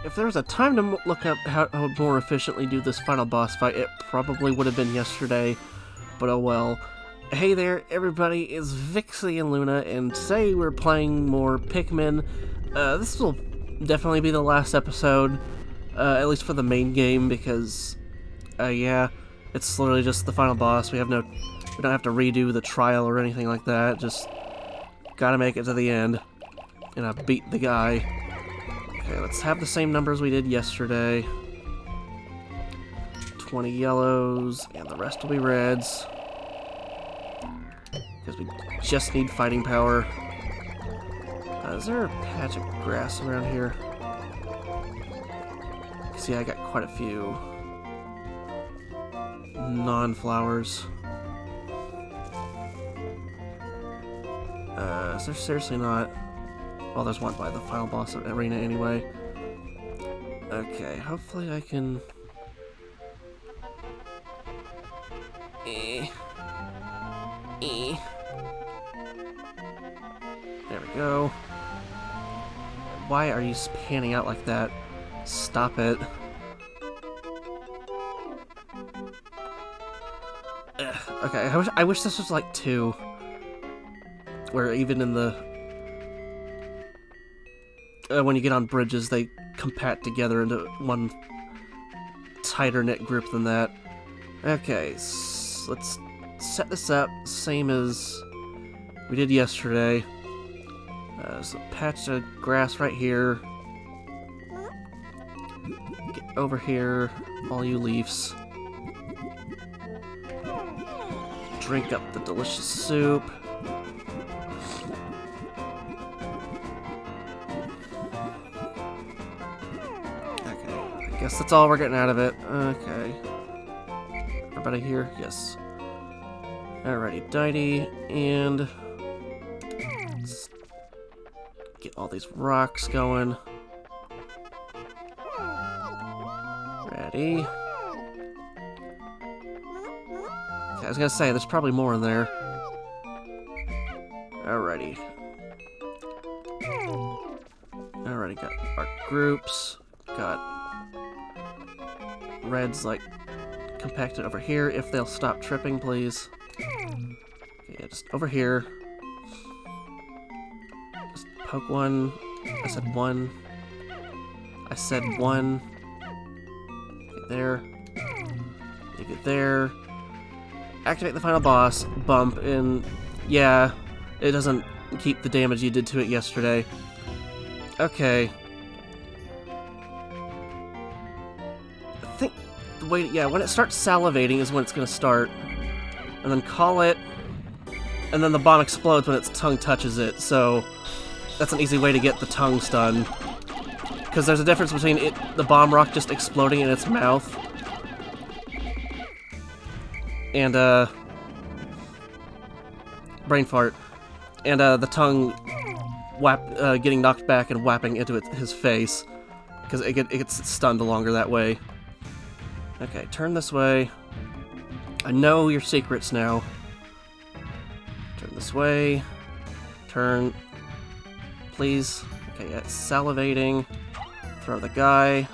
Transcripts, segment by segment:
if there was a time to look up how to more efficiently do this final boss fight, it probably would have been yesterday, but oh well. Hey there, everybody, it's Vixie and Luna, and today we're playing more Pikmin. This will definitely be the last episode, at least for the main game, because, yeah, it's literally just the final boss. We don't have to redo the trial or anything like that, just gotta make it to the end, and beat the guy. Okay, let's have the same numbers we did yesterday. 20 yellows, and the rest will be reds. Because we just need fighting power. Is there a patch of grass around here? See, I got quite a few non-flowers. Is there seriously not? Well, there's one by the final boss arena anyway. Okay, hopefully I can... There we go. Why are you panning out like that? Stop it. Ugh. Okay, I wish this was like 2. Where even in the... when you get on bridges, they compact together into one tighter knit group than that. Okay, let's set this up same as we did yesterday. There's a patch of grass right here. Get over here, all you leaves. Drink up the delicious soup. Guess that's all we're getting out of it. Okay. Everybody here? Yes. Alrighty, dighty, and let's get all these rocks going. Ready. Okay, I was gonna say, there's probably more in there. Alrighty. Alrighty, got our groups. Got reds, like, compacted over here, if they'll stop tripping, please. Yeah, just over here. Just poke one. I said one. I said one. Get there. You get there. Activate the final boss. Bump, and yeah, it doesn't keep the damage you did to it yesterday. Okay. Wait, yeah, when it starts salivating is when it's gonna start. And then call it, and then the bomb explodes when its tongue touches it, so that's an easy way to get the tongue stunned. Because there's a difference between the bomb rock just exploding in its mouth and, brain fart. And, the tongue getting knocked back and whapping into his face. Because it gets stunned longer that way. Okay, turn this way. I know your secrets now. Turn this way. Turn. Please. Okay, it's salivating. Throw the guy.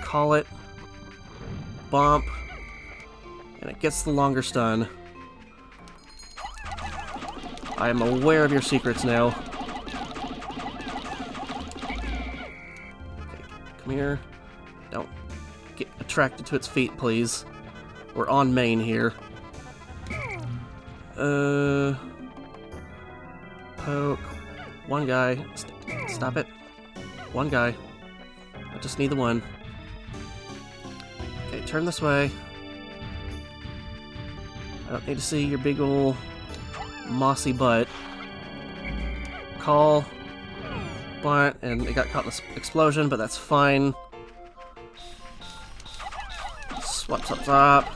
Call it. Bump. And it gets the longer stun. I am aware of your secrets now. Okay, come here. Don't get attracted to its feet, please. We're on main here. Poke. One guy. Stop it. One guy. I just need the one. Okay, turn this way. I don't need to see your big ol' mossy butt. Call. Blunt, and it got caught in this explosion, but that's fine. Swap, swap, swap.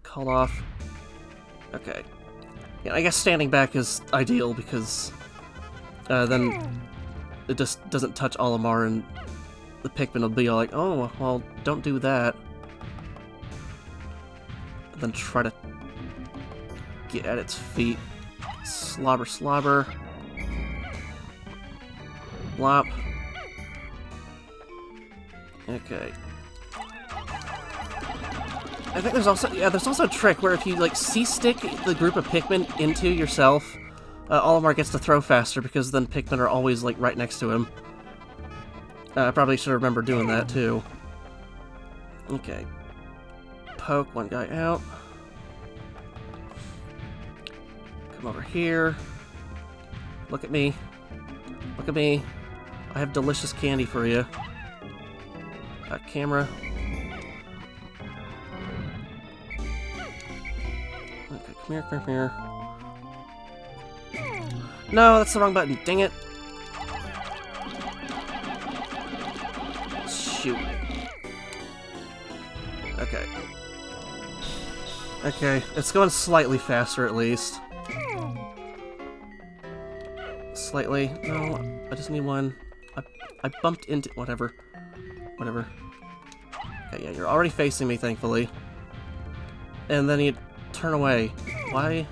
Called off. Okay. Yeah, I guess standing back is ideal because then it just doesn't touch Olimar and the Pikmin will be all like, oh, well, don't do that. And then try to get at its feet. Slobber, slobber. Blop. Okay. I think there's also a trick where if you like C-stick the group of Pikmin into yourself, Olimar gets to throw faster because then Pikmin are always like right next to him. I probably should remember doing that too. Okay. Poke one guy out. Come over here. Look at me. Look at me. I have delicious candy for you. Camera. Okay, come here, come here. No, that's the wrong button. Dang it. Shoot. Okay. Okay, it's going slightly faster at least. Slightly. No, I just need one. I bumped into... Whatever. Whatever. Okay, yeah, you're already facing me, thankfully. And then you turn away. Why?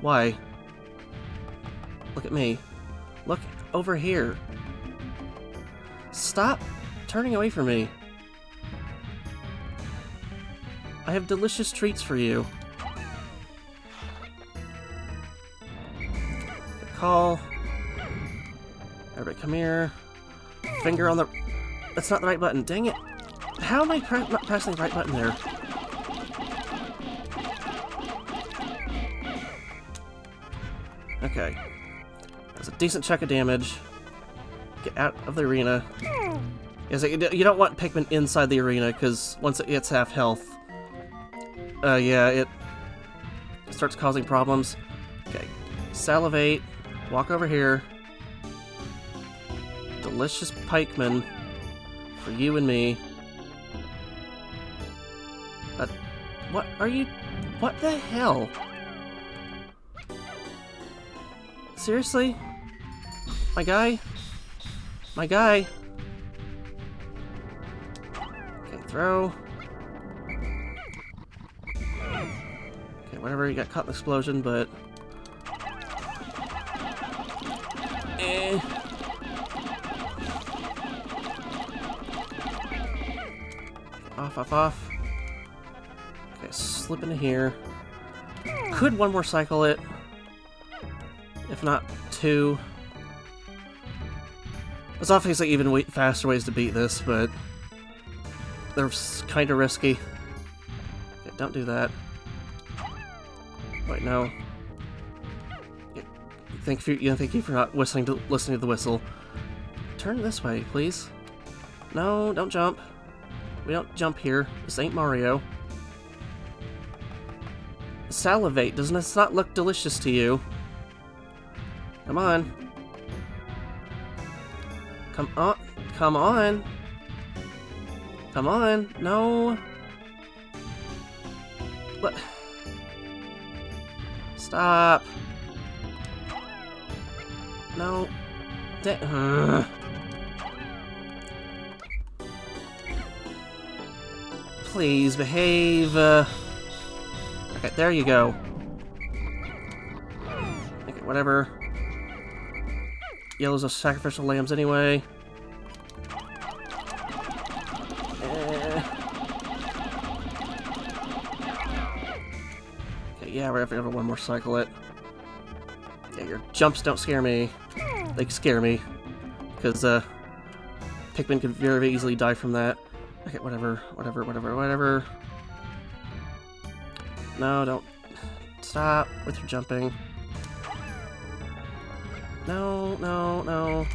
Why? Look at me. Look over here. Stop turning away from me. I have delicious treats for you. Good call. Everybody come here. Finger on the... That's not the right button. Dang it. How am I not pressing the right button there? Okay. That's a decent chunk of damage. Get out of the arena. You don't want Pikmin inside the arena, because once it gets half health, yeah, it starts causing problems. Okay. Salivate. Walk over here. Delicious Pikmin for you and me. What are you... What the hell? Seriously? My guy? My guy? Okay, throw. Okay, whatever, you got caught in the explosion, but... Off, off, off. Okay, slip into here. Could one more cycle it. If not two. There's obviously even faster ways to beat this, but they're kind of risky. Okay, don't do that. Wait, no. Thank you for not listening to the whistle. Turn this way, please. No, don't jump. We don't jump here. This ain't Mario. Salivate. Doesn't this not look delicious to you? Come on. Come on. Come on. Come on. No. What? Stop. No. Please behave. Okay, there you go. Okay, whatever. Yellows are sacrificial lambs anyway. Okay, yeah, we're gonna have one more cycle it. Yeah, your jumps don't scare me. They scare me. Because, Pikmin could very easily die from that. Okay, whatever. No, don't. Stop with your jumping. No.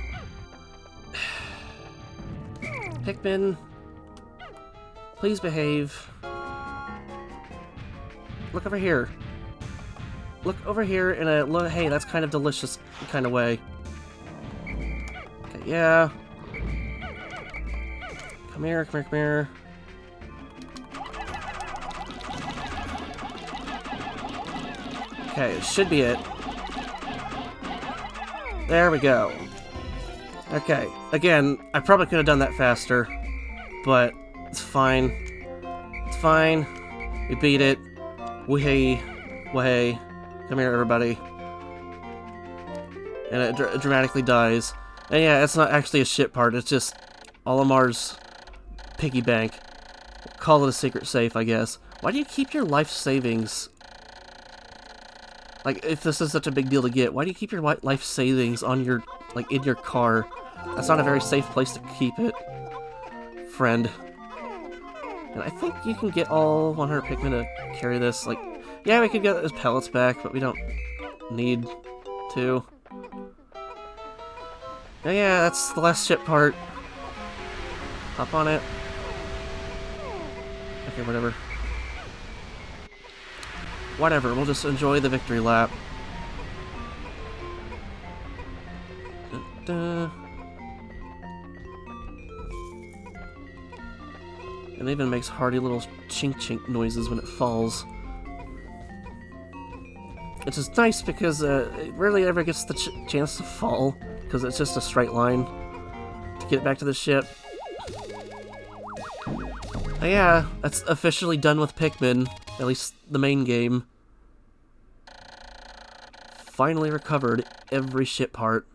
Pikmin, please behave. Look over here. Look over here in a hey, that's kind of delicious kind of way. Okay, yeah. Come here. Okay, it should be it. There we go. Okay, again, I probably could have done that faster, but it's fine. It's fine. We beat it. Wahey. Come here, everybody. and it dramatically dies. And yeah, it's not actually a ship part, it's just Olimar's piggy bank. Call it a secret safe, I guess. Why do you keep your life savings? Like, if this is such a big deal to get, why do you keep your life savings on your, like, in your car? That's not a very safe place to keep it, friend. And I think you can get all 100 Pikmin to carry this. Like, yeah, we could get those pellets back, but we don't need to. Oh, yeah, that's the last ship part. Hop on it. Okay, whatever. Whatever, we'll just enjoy the victory lap. And it even makes hearty little chink-chink noises when it falls. Which is nice because it rarely ever gets the chance to fall, because it's just a straight line to get back to the ship. Oh yeah, that's officially done with Pikmin, at least the main game. Finally recovered every ship part.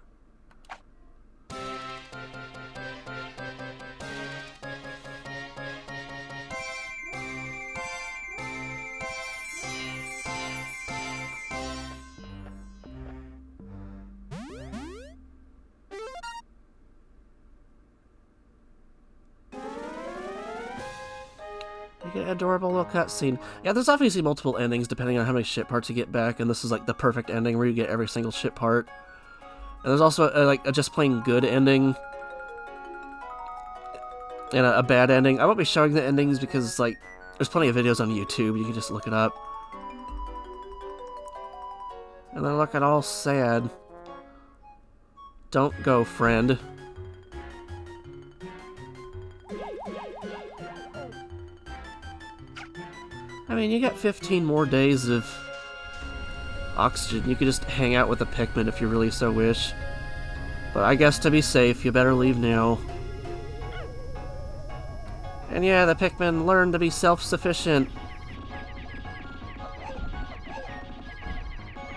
You get an adorable little cutscene. Yeah, there's obviously multiple endings depending on how many ship parts you get back, and this is like the perfect ending where you get every single ship part. And there's also like a just plain good ending and a bad ending. I won't be showing the endings because like there's plenty of videos on YouTube. You can just look it up. And then look at all sad. Don't go, friend. I mean, you got 15 more days of oxygen. You could just hang out with the Pikmin if you really so wish. But I guess to be safe, you better leave now. And yeah, the Pikmin learn to be self-sufficient.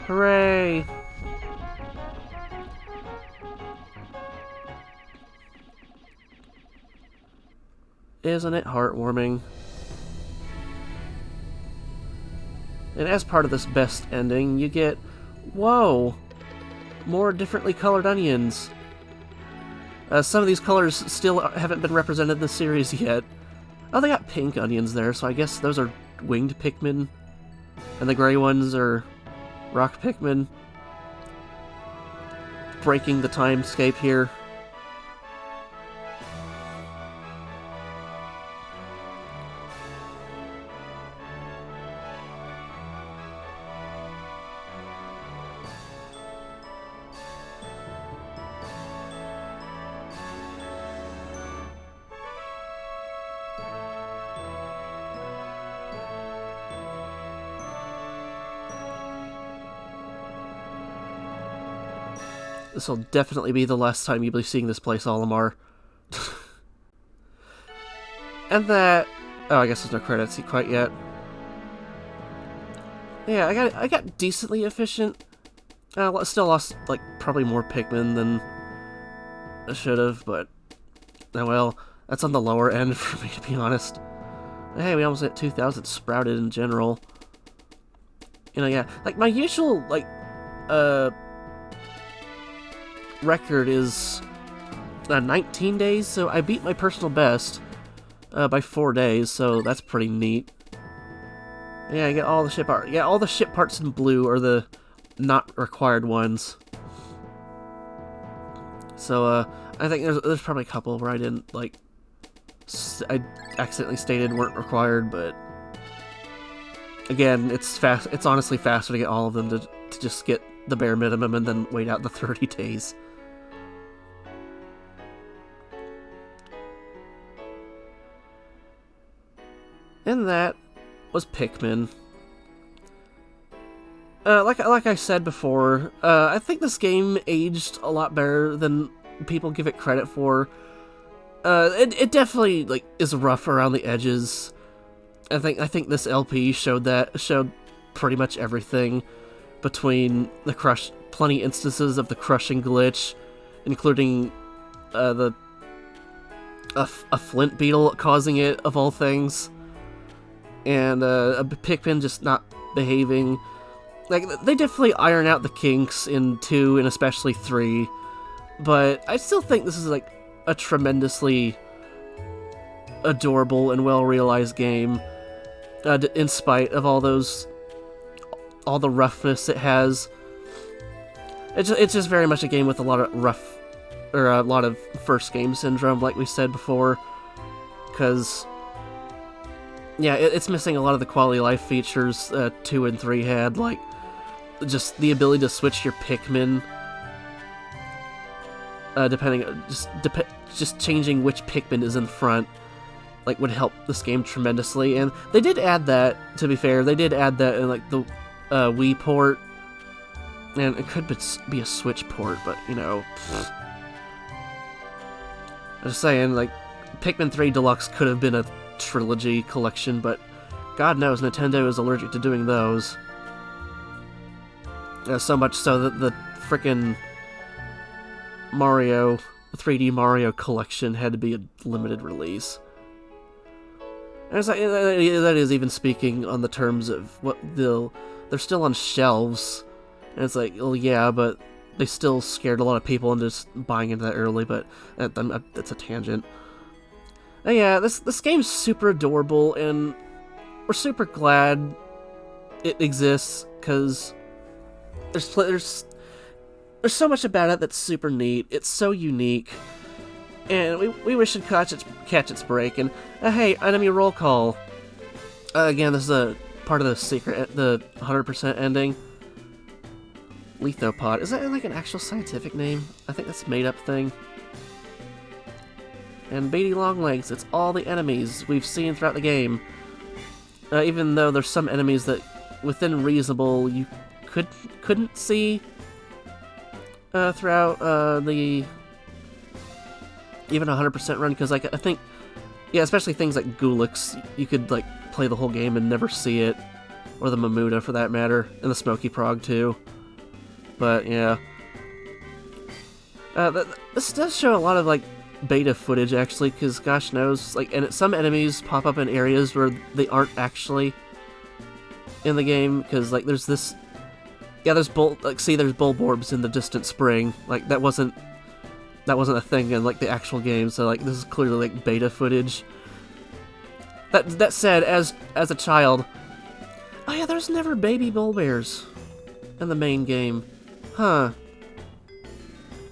Hooray! Isn't it heartwarming? And as part of this best ending, you get, whoa, more differently colored onions. Some of these colors still haven't been represented in the series yet. Oh, they got pink onions there, so I guess those are winged Pikmin. And the gray ones are rock Pikmin. Breaking the timescape here. This will definitely be the last time you'll be seeing this place, Olimar. And that... oh, I guess there's no credits quite yet. Yeah, I got decently efficient. Still lost, like, probably more Pikmin than I should have, but... oh well, that's on the lower end for me, to be honest. Hey, we almost hit 2,000 sprouted in general. You know, yeah, like, my usual, like, record is 19 days, so I beat my personal best by 4 days, so that's pretty neat. Yeah, I get all the ship art. Yeah, all the ship parts in blue are the not required ones. So I think there's probably a couple where I didn't like. I accidentally stated weren't required, but again, it's fast. It's honestly faster to get all of them to just get the bare minimum and then wait out the 30 days. And that was Pikmin. Like I said before, I think this game aged a lot better than people give it credit for. It definitely like is rough around the edges. I think this LP showed pretty much everything between the plenty instances of the crushing glitch, including a flint beetle causing it, of all things, and a Pikmin just not behaving. Like, they definitely iron out the kinks in 2 and especially 3, but I still think this is like a tremendously adorable and well-realized game, in spite of all the roughness it has. It's just very much a game with a lot of first game syndrome, like we said before, because, yeah, it's missing a lot of the quality of life features 2 and 3 had, like just the ability to switch your Pikmin, just changing which Pikmin is in front, like, would help this game tremendously. And they did add that, to be fair, they did add that in, like, the Wii port, and it could be a Switch port, but, you know, I'm just saying, like, Pikmin 3 Deluxe could have been a trilogy collection, but God knows Nintendo is allergic to doing those. So much so that the frickin' 3D Mario collection had to be a limited release. And it's like, that is even speaking on the terms of what they're still on shelves, and it's like, well, yeah, but they still scared a lot of people into just buying into that early, but that's a tangent. And yeah, this game's super adorable, and we're super glad it exists, because there's so much about it that's super neat. It's so unique, and we wish it'd catch its break. And hey, enemy roll call. Again, this is a part of the secret, the 100% ending. Lithopod. Is that like an actual scientific name? I think that's a made-up thing. And Beady Longlegs. It's all the enemies we've seen throughout the game. Even though there's some enemies that, within reasonable, you couldn't see throughout the even 100% run, because like I think, yeah, especially things like Gulix, you could like play the whole game and never see it, or the Mamuda for that matter, and the Smoky Prog too. But yeah, this does show a lot of like beta footage actually, because gosh knows, like, and some enemies pop up in areas where they aren't actually in the game, because like there's this. Yeah, there's Bulborbs in the distant spring. Like that wasn't a thing in like the actual game. So like this is clearly like beta footage. That said, as a child, oh yeah, there's never baby Bulbears in the main game, huh?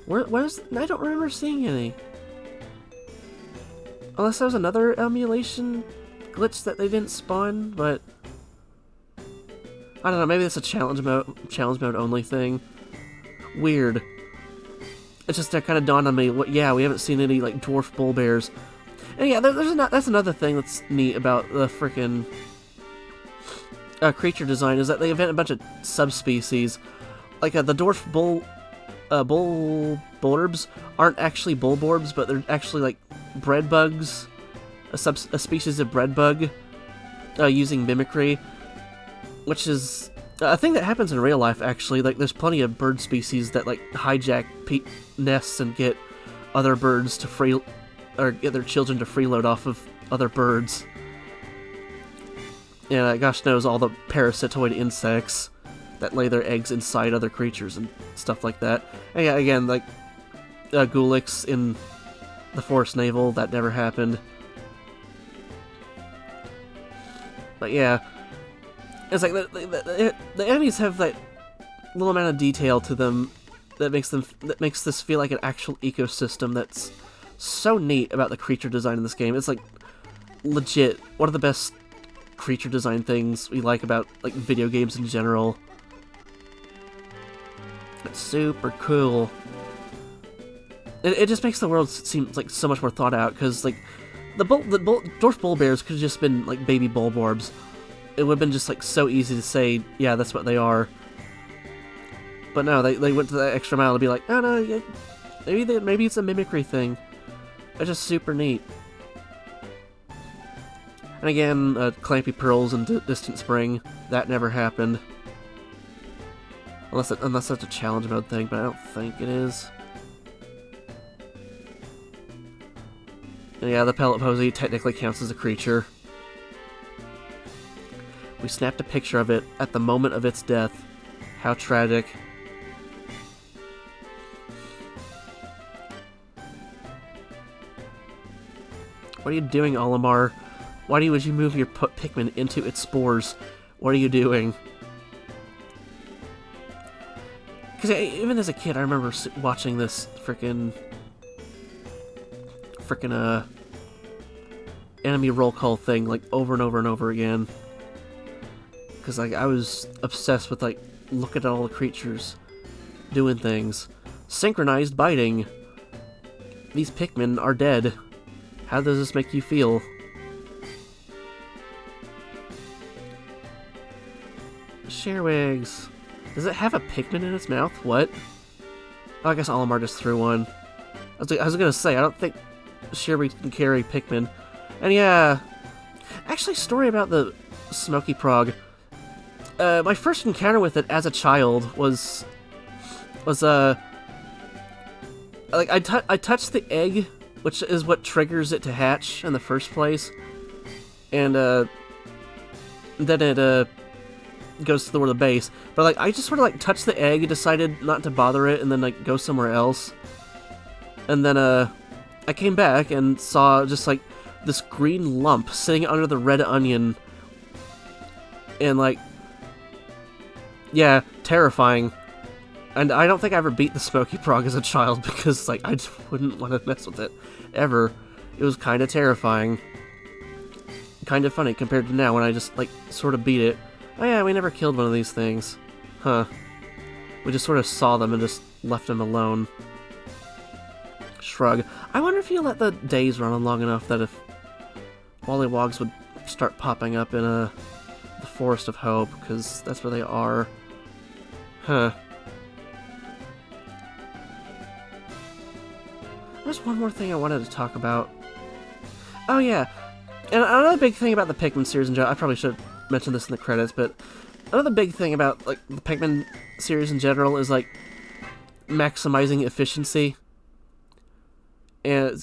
Where's I don't remember seeing any. Unless there was another emulation glitch that they didn't spawn, but. I don't know, maybe that's a challenge mode only thing. Weird. It's just that kind of dawned on me, yeah, we haven't seen any, like, dwarf bull bears. And yeah, that's another thing that's neat about the frickin' creature design, is that they invent a bunch of subspecies. Like, the dwarf bulborbs aren't actually bulborbs, but they're actually, like, bread bugs. A species of bread bug, using mimicry. Which is a thing that happens in real life, actually. Like, there's plenty of bird species that, like, hijack nests and get other birds to get their children to freeload off of other birds. And gosh knows all the parasitoid insects that lay their eggs inside other creatures and stuff like that. And yeah, again, like, Gulix in the Forest Naval, that never happened. But yeah. It's like the enemies have that little amount of detail to them that makes this feel like an actual ecosystem that's so neat about the creature design in this game. It's like legit one of the best creature design things we like about like video games in general. It's super cool. It just makes the world seem like so much more thought out, because like the dwarf bull bears could have just been like baby Bulborbs. It would have been just like so easy to say, yeah, that's what they are. But no, they went to that extra mile to be like, oh no, maybe it's a mimicry thing. It's just super neat. And again, Clampy Pearls and Distant Spring, that never happened. Unless that's a challenge mode thing, but I don't think it is. And yeah, the pellet posy technically counts as a creature. We snapped a picture of it at the moment of its death. How tragic. What are you doing, Olimar? Why would you move your Pikmin into its spores? What are you doing? Because even as a kid, I remember watching this frickin' enemy roll call thing like over and over and over again. Because like I was obsessed with like look at all the creatures doing things. Synchronized biting. These Pikmin are dead. How does this make you feel? Sharewigs. Does it have a Pikmin in its mouth? What? Oh, I guess Olimar just threw one. I was gonna say, I don't think Sharewigs can carry Pikmin. And yeah, actually, story about the Smoky Prog. My first encounter with it as a child was like I touched the egg, which is what triggers it to hatch in the first place, and then it goes to the base. But like I just sort of like touched the egg, decided not to bother it, and then like go somewhere else. And then I came back and saw just like this green lump sitting under the red onion, and like, yeah, terrifying. And I don't think I ever beat the Smoky Prog as a child because, like, I just wouldn't want to mess with it, ever. It was kind of terrifying. Kind of funny compared to now when I just, like, sort of beat it. Oh yeah, we never killed one of these things. Huh. We just sort of saw them and just left them alone. Shrug. I wonder if you let the days run on long enough that if Wollywogs would start popping up in the Forest of Hope, because that's where they are. Huh. There's one more thing I wanted to talk about. Oh yeah, and another big thing about the Pikmin series in general, I probably should have mentioned this in the credits, but another big thing about like the Pikmin series in general is like maximizing efficiency. And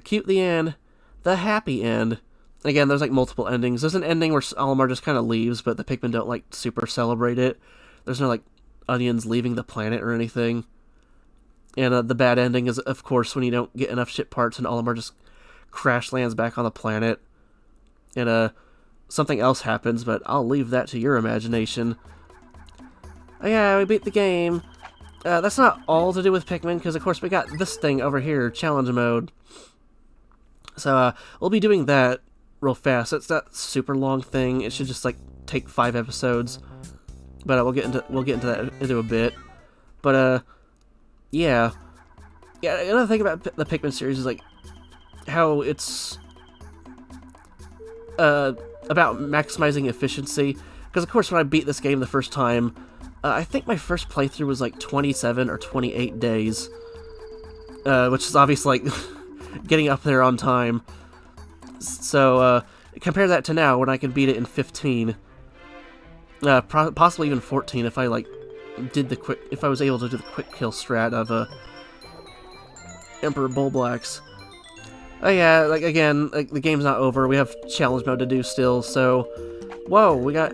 cute the end, the happy end. And again, there's like multiple endings. There's an ending where Olimar just kind of leaves, but the Pikmin don't like super celebrate it. There's no like onions leaving the planet or anything. And the bad ending is, of course, when you don't get enough ship parts and Olimar just crash lands back on the planet. And something else happens, but I'll leave that to your imagination. Oh yeah, we beat the game. That's not all to do with Pikmin, because of course we got this thing over here, challenge mode. So we'll be doing that real fast. It's not a super long thing. It should just like take 5 episodes. But we'll get into that into a bit. But yeah. Another thing about the Pikmin series is like how it's about maximizing efficiency. Because of course, when I beat this game the first time, I think my first playthrough was like 27 or 28 days, which is obviously like getting up there on time. So compare that to now when I can beat it in 15. Possibly even 14 if I like if I was able to do the quick kill strat of Emperor Bullblacks. Oh yeah, like again, like the game's not over. We have challenge mode to do still. So, whoa, we got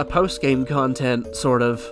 post game content sort of.